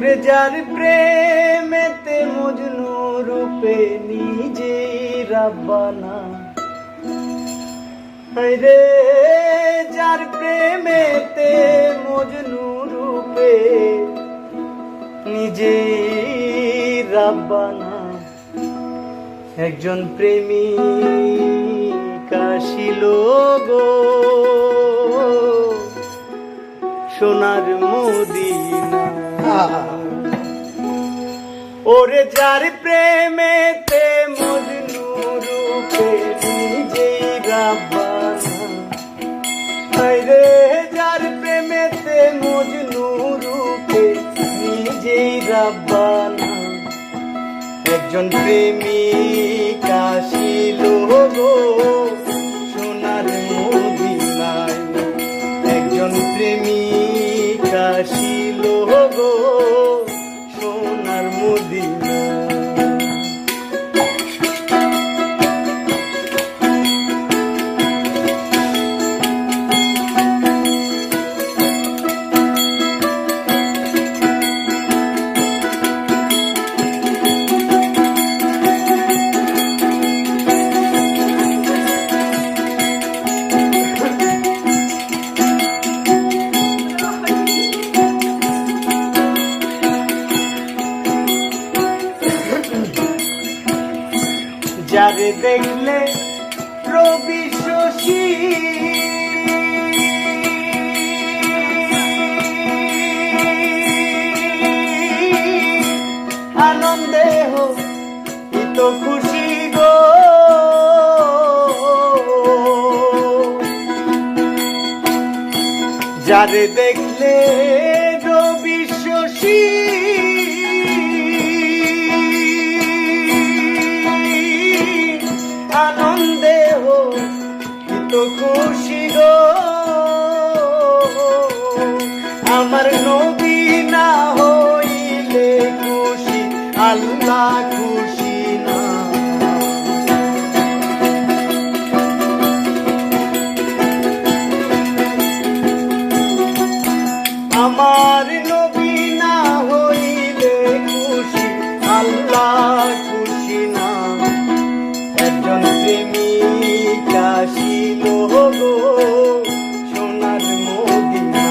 ওরে যার প্রেমেতে মজনু রূপে নিজেই রাব্বানা, রে যার প্রেমেতে মজনু রূপে নিজেই রাব্বানা, একজন প্রেমিক আসিল গো সোনার মদিনা। ওরে যার প্রেমেতে মজনু রূপে নিজেই রাব্বানা, রে যার প্রেমেতে মজনু রূপে নিজেই রাব্বানা, একজন প্রেমিক আসিল গো সোনার মদিনায়, একজন প্রেমিক আসিল গো সোনার মদিনায়। যারে দেখলে রবি শশী আনন্দে হইত খুশি গো, যারে দেখলে রবি শশী আনন্দে হইত খুশি গো, আমার নবী না হইলে খুশি আল্লাহ খুশি না। আমার নবী না হইলে খুশি আল্লাহ খুশি না, একজন প্রেমিক আসিল গো সোনার মদিনা,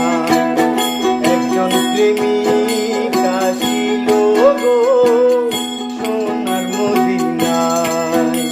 একজন প্রেমিক আসিল গো সোনার মদিনায়।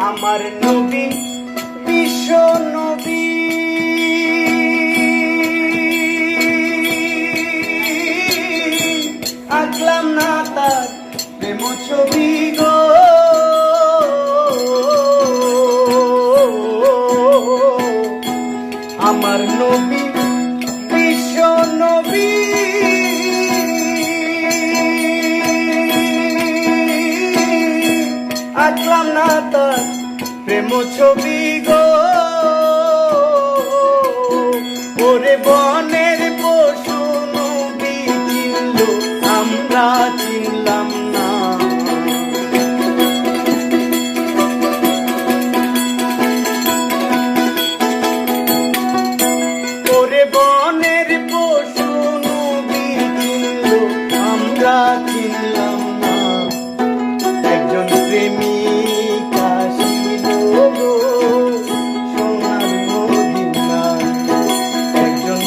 আমার নবী বিশ্ব নবী, আঁকলাম না তার প্রেম ছবি গো, আমার নবী বিশ্ব নবী, আঁকলাম না তার প্রেম ছবি গো, ওরে বনের পশু নবী চিনল আমরা চিনলাম না, ওরে বনের পশু নবী চিনল আমরা চিনলাম না, একজন প্রেমিক আসিল গো সোনার মদিনায়, একজন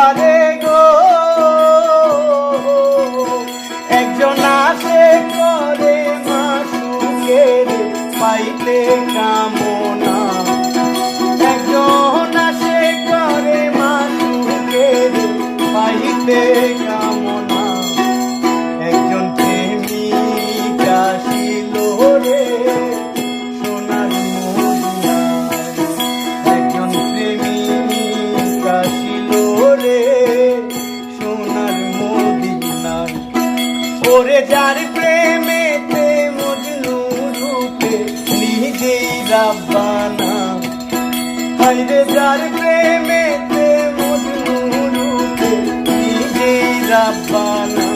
পারে গো, একজন আসে করে মাসুকের পাইতে কামনা, একজন আসে করে মাসুকের পাইতে কামনা, একজন প্রেমিক আসিল রে সোনার মদিনায়, একজন প্রেমিক আসিল রে সোনার মদিনায়। ওরে যার প্রেমেতে মজনু রূপে নিজেই রাব্বানা, হায়রে যার প্রেমেতে মজনু রূপে নিজেই রাব্বানা।